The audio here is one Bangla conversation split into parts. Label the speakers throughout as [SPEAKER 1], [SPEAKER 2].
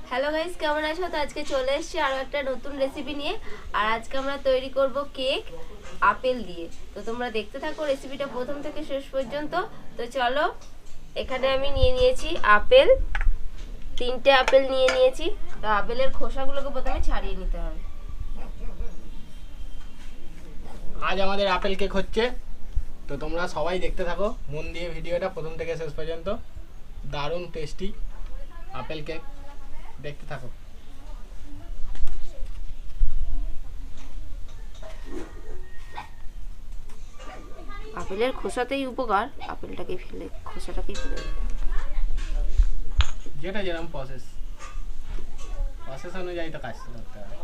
[SPEAKER 1] হ্যালো গাইস, কেমন আছো? তো আজকে চলে এসেছি আরো একটা নতুন রেসিপি নিয়ে। আর আজকে আমরা তৈরি করব কেক আপেল দিয়ে। তো তোমরা দেখতে থাকো রেসিপিটা প্রথম থেকে শেষ পর্যন্ত। তো চলো, এখানে আমি নিয়ে নিয়েছি আপেল, 3টে আপেল নিয়ে নিয়েছি। তো আপেলের খোসাগুলোকে প্রথমে ছাড়িয়ে নিতে হবে।
[SPEAKER 2] আজ আমাদের আপেল কেক হচ্ছে, তো তোমরা সবাই দেখতে থাকো মন দিয়ে ভিডিওটা প্রথম থেকে শেষ পর্যন্ত। দারুণ টেস্টি আপেল কেক, দেখতে থাকো।
[SPEAKER 1] আপেলের খোসাতেই উপকার, আপেলটাকে ফেলে খোসাটাকেই ফেলে দিতে হবে।
[SPEAKER 2] যেটা যেরকম প্রসেস অনুযায়ী তো কাজ করতে হবে।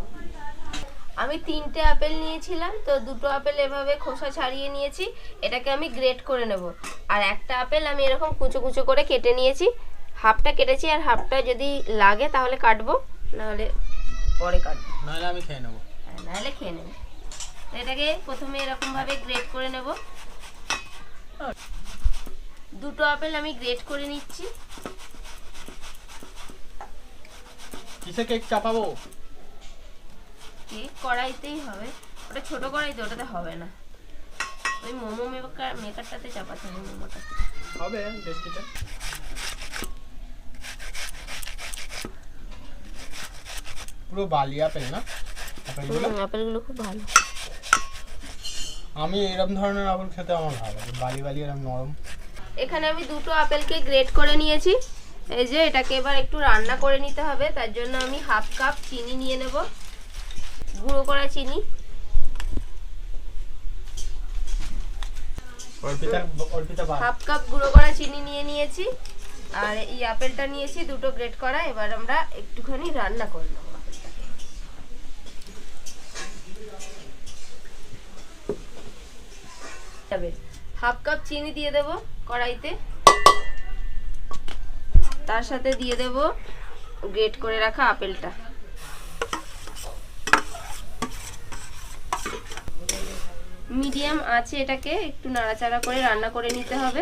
[SPEAKER 1] আমি 3টে আপেল নিয়েছিলাম, তো 2টো আপেল এভাবে খোসা ছাড়িয়ে নিয়েছি। এটাকে আমি গ্রেট করে নেব। আর একটা আপেল আমি এরকম কুচো কুচো করে কেটে নিয়েছি। হাফটা কেটেছি, আর হাফটা যদি লাগে তাহলে কাটবো, নাহলে পরে কাটবো,
[SPEAKER 2] নাহলে আমি খেয়ে নেবো।
[SPEAKER 1] নাহলে খেয়ে নেব। এটাকে প্রথমে এরকম ভাবে গ্রেট করে নেব। 2টো আপেল আমি গ্রেট করে নিচ্ছি।
[SPEAKER 2] কিসে কেক চাপাবো?
[SPEAKER 1] কেক কড়াইতেই হবে। ওটা ছোট কড়াইতে, ওটাতে হবে না। ওই মোমো মেকারটাতে চাপাতে হবে। মোমোটাতে
[SPEAKER 2] হবে টেস্টিটা। পুরো বালি আপেল না
[SPEAKER 1] আপেলগুলো খুব ভালো।
[SPEAKER 2] আমি এরকম ধরনের আপেল খেতে আমার ভালো লাগে, বালি বালি এরকম নরম।
[SPEAKER 1] এখানে আমি 2টো আপেলকে গ্রেট করে নিয়েছি। এই যে এটাকে এবার একটু রান্না করে নিতে হবে। তার জন্য আমি হাফ কাপ চিনি নিয়ে নেব, গুঁড়ো করা চিনি। হাফ কাপ গুঁড়ো করা চিনি নিয়ে নিয়েছি। আর এই আপেলটা নিয়েছি 2টো গ্রেট করা। এবার আমরা একটুখানি রান্না করে নেব আপেলটাকে। হাফ কাপ চিনি দিয়ে দেব কড়াইতে। তার সাথে দিয়ে দেব গ্রেট করে রাখা আপেলটা। মিডিয়াম আছে, এটাকে একটু নাড়াচাড়া করে রান্না করে নিতে হবে।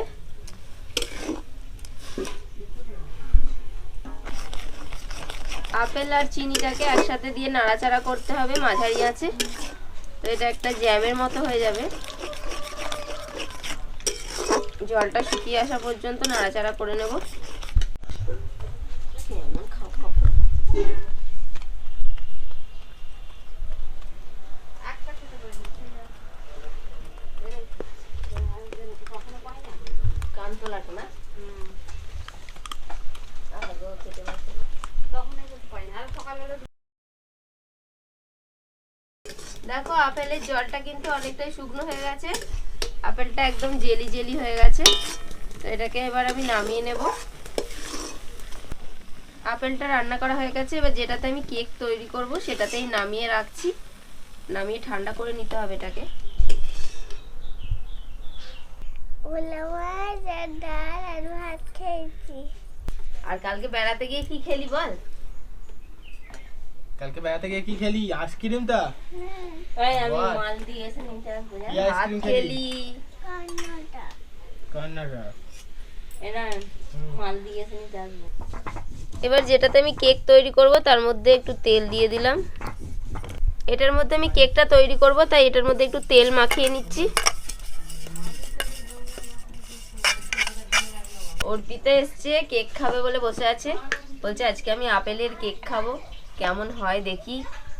[SPEAKER 1] আপেল আর চিনিটাকে একসাথে দিয়ে নাড়াচাড়া করতে হবে মাঝারি আছে। তো এটা একটা জ্যামের মতো হয়ে যাবে। জলটা শুকিয়ে আসা পর্যন্ত নাড়াচাড়া করে নেব। দেখো, আপেলের জলটা কিন্তু অনেকটাই শুকনো হয়ে গেছে। আপেলটা একদম জেলি জেলি হয়ে গেছে। তো এটাকে এবার আমি নামিয়ে নেব। আপেলটা রান্না করা হয়ে গেছে। এবার যেটাতে আমি কেক তৈরি করব সেটাতেই নামিয়ে রাখছি। নামিয়ে ঠান্ডা করে নিতে হবে এটাকে। আর কালকে বেড়াতে গিয়ে কি খেলি বল?
[SPEAKER 2] কালকে বেড়াতে গিয়ে কি খেলি? আইসক্রিমটা।
[SPEAKER 1] আমি মাল দিয়ে এসে নিতে আসবো। ভাত খেলি, মাল দিয়ে এসে নিতে আসবো। এবার যেটাতে আমি কেক তৈরি করব তার মধ্যে একটু তেল দিয়ে দিলাম। এটার মধ্যে আমি কেকটা তৈরি করব, তাই এটার মধ্যে একটু তেল মাখিয়ে নিচ্ছি। অর্পিতা এসছে, কেক খাবে বলে বসে আছে। বলছে আজকে আমি আপেলের কেক খাবো, কেমন হয় দেখি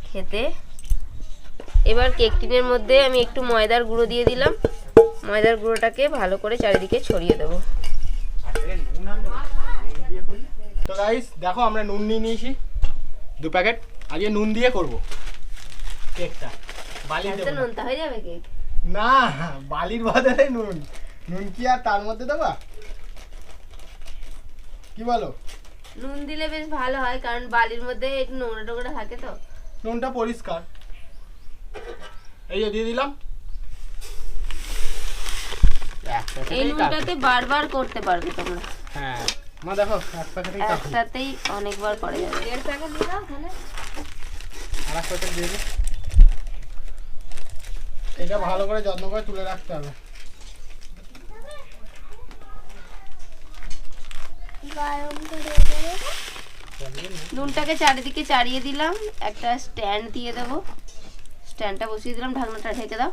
[SPEAKER 1] খেতে। এবার কেক টিনের মধ্যে আমি একটু ময়দার গুঁড়ো দিয়ে দিলাম। ময়দার গুঁড়োটাকে ভালো করে চারিদিকে ছড়িয়ে দেবো।
[SPEAKER 2] তো গাইস দেখো, আমরা নুন নিয়ে নিয়েছি 2 প্যাকেট। আজকে নুন দিয়ে করব কেকটা। বালি দেব না।
[SPEAKER 1] নুনটা হয়ে যাবে কেক?
[SPEAKER 2] না, বালির বদলে নুন। নুন কি আর তার মধ্যে দেবা? কি বলো?
[SPEAKER 1] নুন দিলে বেশ ভালো হয়, কারণ বালির মধ্যে একটু নোংরা টোংরা থাকে। তো
[SPEAKER 2] নুনটা পরিষ্কার। এই যে দিয়ে দিলাম।
[SPEAKER 1] এই নুনটাতে বারবার করতে পারবে তোমরা।
[SPEAKER 2] হ্যাঁ মা, দেখো
[SPEAKER 1] একসাথেই অনেকবার করা যাবে। 1.5 প্যাকেট দিয়ে দাও তাহলে।
[SPEAKER 2] আর এক প্যাকেট দিয়ে দিই। এটা ভালো করে যত্ন করে তুলে রাখতে হবে।
[SPEAKER 1] নুনটাকে চারিদিকে চাড়িয়ে দিলাম, একটা স্ট্যান্ড দিয়ে দেবো, স্ট্যান্ডটা বসিয়ে দিলাম, ঢাকনাটা ঢেকে দাও।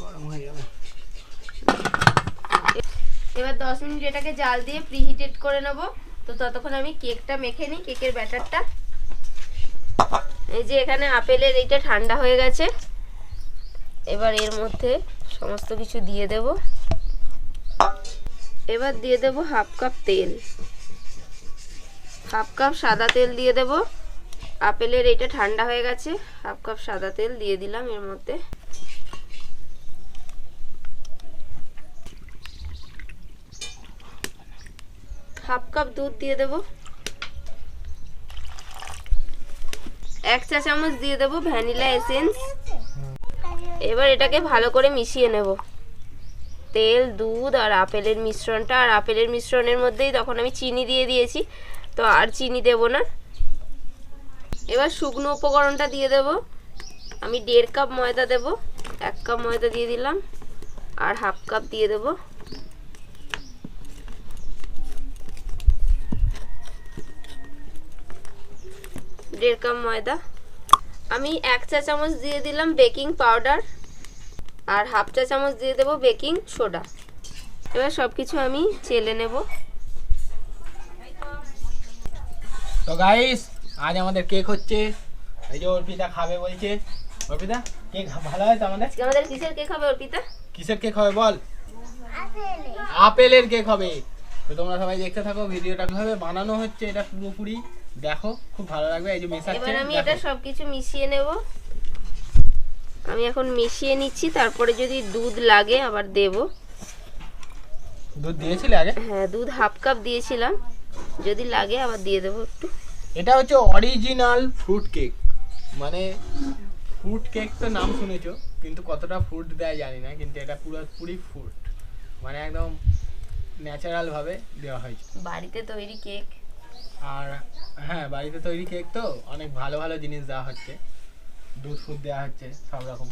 [SPEAKER 2] গরম হয়ে যাবে।
[SPEAKER 1] এবার 10 মিনিট এটাকে জাল দিয়ে প্রিহিটেড করে নেব। তো ততক্ষণ আমি কেকটা মেখে নিই, কেকের ব্যাটারটা। এই যে এখানে আপেলের এইটা ঠান্ডা হয়ে গেছে, এবার এর মধ্যে সমস্ত কিছু দিয়ে দেব। এবার দিয়ে দেব হাফ কাপ তেল, হাফ কাপ সাদা তেল দিয়ে দেব। আপেলের এইটা ঠান্ডা হয়ে গেছে, হাফ কাপ সাদা তেল দিয়ে দিলাম এর মধ্যে। হাফ কাপ দুধ দিয়ে দেব, 1 চা চামচ দিয়ে দেব ভ্যানিলা এসেন্স। এবার এটাকে ভালো করে মিশিয়ে নেব, তেল, দুধ আর আপেলের মিশ্রণটা। আর আপেলের মিশ্রণের মধ্যেই তখন আমি চিনি দিয়ে দিয়েছি, তো আর চিনি দেব না। এবার শুকনো উপকরণটা দিয়ে দেব। আমি 1.5 কাপ ময়দা দেব, 1 কাপ ময়দা দিয়ে দিলাম, আর হাফ কাপ দিয়ে দেব। দেড় কাপ ময়দা। আমি 1 চা চামচ দিয়ে দিলাম বেকিং পাউডার, আর হাফ চা চামচ দিয়ে দেব বেকিং সোডা। এবার সবকিছু আমি চেলে নেব।
[SPEAKER 2] তো গাইস, আজ আমাদের কেক হচ্ছে। এই যে অর্পিতা খাবে বলছে। অর্পিতা, কেক ভালো হয় তো আমাদের?
[SPEAKER 1] আজকে আমাদের কিসের কেক হবে অর্পিতা?
[SPEAKER 2] কিসের কেক হবে বল? আপেলের কেক হবে। তো তোমরা সবাই দেখতে থাকো ভিডিওটা কিভাবে বানানো হচ্ছে, এটা পুরোপুরি দেখো, খুব ভালো লাগবে। এই যে মেশাচ্ছে,
[SPEAKER 1] এবার আমি এটা সবকিছু মিশিয়ে নেব। আমি এখন মিশিয়ে নিচ্ছি, তারপরে যদি দুধ লাগে আবার দেব।
[SPEAKER 2] দুধ দিয়েছিলে আগে?
[SPEAKER 1] হ্যাঁ, দুধ হাফ কাপ দিয়েছিলাম, যদি লাগে আবার দিয়ে দেবো একটু।
[SPEAKER 2] এটা হচ্ছে অরিজিনাল ফ্রুট কেক, মানে ফ্রুট কেক তো নাম শুনেছো, কিন্তু কতটা ফ্রুট দেয় জানি না, কিন্তু এটা পুরোপুরি ফ্রুট, মানে একদম ন্যাচারাল ভাবে দেওয়া হয়েছে।
[SPEAKER 1] বাড়িতে তৈরি কেক।
[SPEAKER 2] আর হ্যাঁ, বাড়িতে তৈরি কেক তো অনেক ভালো ভালো জিনিস দেওয়া হচ্ছে, দুধ ফুড দেওয়া হচ্ছে সব রকম।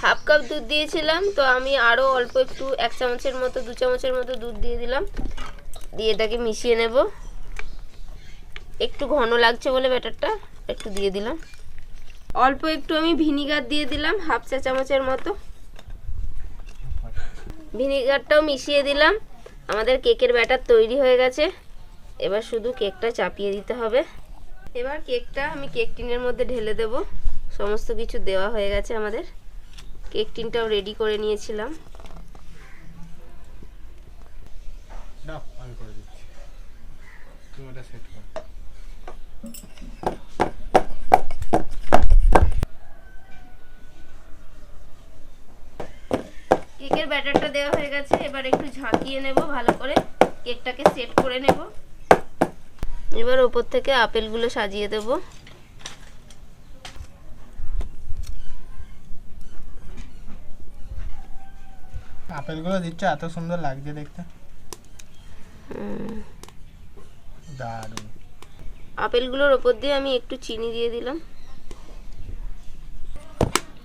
[SPEAKER 1] হাফ কাপ দুধ দিয়েছিলাম, তো আমি আরো অল্প একটু 1 চামচের মতো 2 চামচের মতো দুধ দিয়ে দিলাম, দিয়ে এটাকে মিশিয়ে নেব। একটু ঘন লাগছে বলে ব্যাটারটা একটু দিয়ে দিলাম। অল্প একটু আমি ভিনিগার দিয়ে দিলাম, হাফ চা চামচের মতো ভিনিগারটাও মিশিয়ে দিলাম। আমাদের কেকের ব্যাটার তৈরি হয়ে গেছে, এবার শুধু কেকটা চাপিয়ে দিতে হবে। এবার কেকটা আমি কেক টিনের মধ্যে ঢেলে দেব। সমস্ত কিছু দেওয়া হয়ে গেছে আমাদের, কেক টিনটাও রেডি করে নিয়েছিলাম।
[SPEAKER 2] দাও, আমি করে দিচ্ছি, তুমি ওটা সেট করো।
[SPEAKER 1] কেকের ব্যাটারটা দেওয়া হয়ে গেছে, এবার একটু ঝাঁকিয়ে নেব ভালো করে, কেকটাকে সেট করে নেব। এবার উপর থেকে আপেলগুলো সাজিয়ে দেব।
[SPEAKER 2] আপেলগুলো দিচ্ছ, এত সুন্দর লাগছে দেখতে, দারুণ।
[SPEAKER 1] আপেলগুলোর উপর দিয়ে আমি একটু চিনি দিয়ে দিলাম।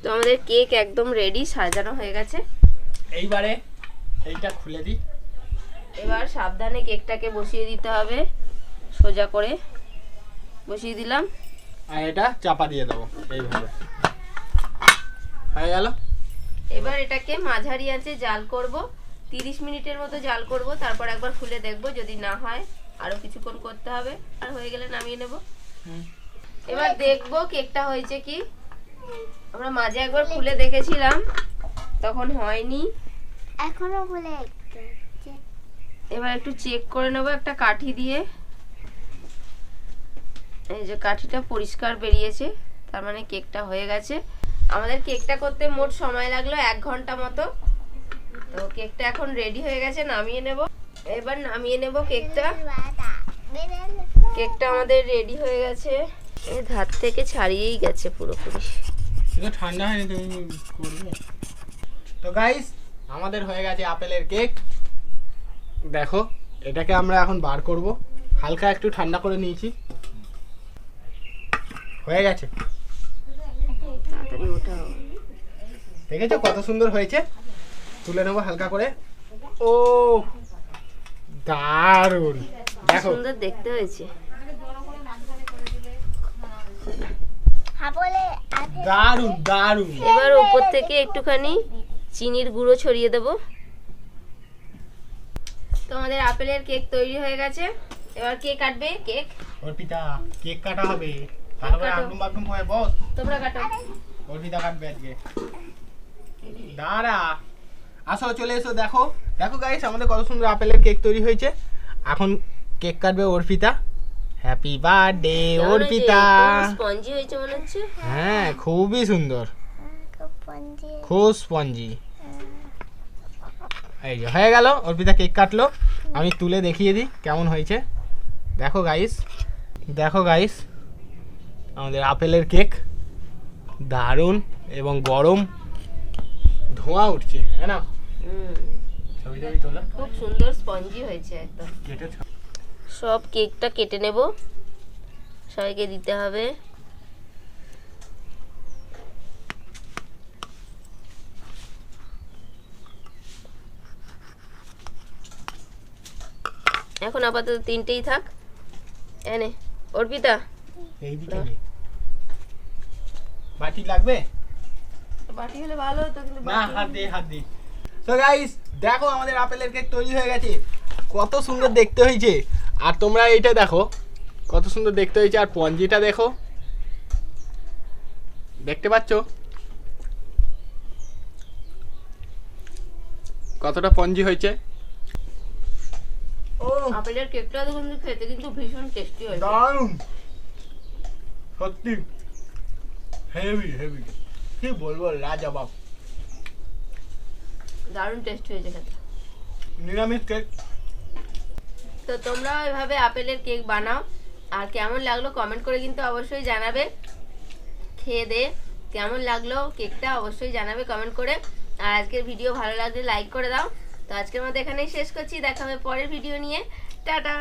[SPEAKER 1] তো আমাদের কেক একদম রেডি, সাজানো হয়ে গেছে।
[SPEAKER 2] এইবারে এইটা খুলে দিই।
[SPEAKER 1] এবার সাবধানে কেকটাকে বসিয়ে দিতে হবে, সোজা করে বসিয়ে দিলাম।
[SPEAKER 2] আর এটা চাপা দিয়ে দেবো এইভাবে, হয়ে গেল।
[SPEAKER 1] এবার এটাকে মাঝারি আঁচে জাল করব, 30 মিনিটের মতো জাল করব, তারপর একবার খুলে দেখব, যদি না হয় আরো কিছুক্ষণ করতে হবে, আর হয়ে গেলে নামিয়ে নেব। এবার দেখব কেকটা হয়েছে কি। আমরা মাঝে একবার খুলে দেখেছিলাম, তখন হয়নি,
[SPEAKER 3] এখনো বলে
[SPEAKER 1] এবার একটু চেক করে নেব একটা কাঠি দিয়ে। এই যে কাঠিটা পরিষ্কার বেরিয়েছে, তার মানে কেকটা হয়ে গেছে। আমাদের কেকটা করতে মোট সময় লাগলো 1 ঘন্টা মতো। তো কেকটা এখন রেডি হয়ে গেছে, নামিয়ে নেব। এবার নামিয়ে নেব কেকটা। কেকটা আমাদের রেডি হয়ে গেছে, এই ধার থেকে ছাড়িয়েই গেছে পুরোপুরি।
[SPEAKER 2] এটা ঠান্ডা হয়নি, তুমি করবে। তো গাইস, আমাদের হয়ে গেছে আপেলের কেক। দেখো, এটাকে আমরা এখন বার করব, হালকা একটু ঠান্ডা করে নিয়েছি, হয়ে গেছে।
[SPEAKER 1] তাড়াতাড়ি ওঠাও।
[SPEAKER 2] দেখেছো কত সুন্দর হয়েছে? তুলে নেবো হালকা করে। ও দারুণ, দেখো
[SPEAKER 1] সুন্দর দেখতে হয়েছে।
[SPEAKER 2] দারুন দারুন।
[SPEAKER 1] এবার উপর থেকে একটুখানি চিনির গুঁড়ো ছড়িয়ে দেব। তো আমাদের আপেলের কেক তৈরি হয়ে গেছে। এবার কে কাটবে কেক?
[SPEAKER 2] অর্পিতা, কেক কাটা হবে। তারপরে
[SPEAKER 1] কাটো।
[SPEAKER 2] আগুন বাগুন করে বস।
[SPEAKER 1] তোমরা কাটো।
[SPEAKER 2] অর্পিতা কাটবে আজকে। দাঁড়া, আসো চলে এসো। দেখো দেখো গাইস, আমাদের কত সুন্দর আপেলের কেক তৈরি হয়েছে। এখন কেক কাটবে Arpita. Happy birthday Arpita.
[SPEAKER 1] Spongy হয়েছে মনে হচ্ছে।
[SPEAKER 2] হ্যাঁ, খুবই সুন্দর,
[SPEAKER 3] পঞ্জি
[SPEAKER 2] খুব স্পঞ্জি। এই যে হয়ে গেল, অর্পিতা কেক কাটলো। আমি তুলে দেখিয়ে দিই কেমন হয়েছে। দেখো গাইস, দেখো গাইস, আমাদের আপেলের কেক দারুণ এবং গরম, ধোঁয়া উঠছে। হ্যাঁ না, ছবি ছবি তোলা
[SPEAKER 1] খুব সুন্দর স্পঞ্জি হয়েছে একদম।
[SPEAKER 2] কেটে
[SPEAKER 1] সব কেকটা কেটে নেব, সবাইকে দিতে হবে। এখন আপাতত তিনটেই থাক। এনে অর্পিতা,
[SPEAKER 2] এই দিকে নে। বাটি লাগবে
[SPEAKER 1] বাটি হলে ভালো হতো কিন্তু
[SPEAKER 2] না, হাত দিয়ে হাত দিয়ে। তো গাইস দেখো, আমাদের আপেলের কেক তৈরি হয়ে গেছে। কত সুন্দর দেখতে হয়েছে। আর তোমরা এইটা দেখো, কত সুন্দর দেখতে হয়েছে। আর পঞ্জিটা দেখো, দেখতে পাচ্ছো কতটা পঞ্জি হয়েছে। ও
[SPEAKER 1] আপেলের কেকটা কিন্তু খেতে কিন্তু ভীষণ টেস্টি হয়েছে।
[SPEAKER 2] দারুণ, সত্যি হেভি হেভি, কি বলবো, লাজবাব,
[SPEAKER 1] দারুণ টেস্টি হয়েছে খেতে।
[SPEAKER 2] নিরামিষ কেক।
[SPEAKER 1] তো তোমরা এভাবে আপেলের কেক বানাও, আর কেমন লাগলো কমেন্ট করে কিন্তু অবশ্যই জানাবে। খেয়ে দে কেমন লাগলো কেকটা অবশ্যই জানাবে কমেন্ট করে। আর আজকের ভিডিও ভালো লাগলে লাইক করে দাও। তো আজকের মতো এখানেই শেষ করছি, দেখা হবে পরের ভিডিও নিয়ে। টাটা।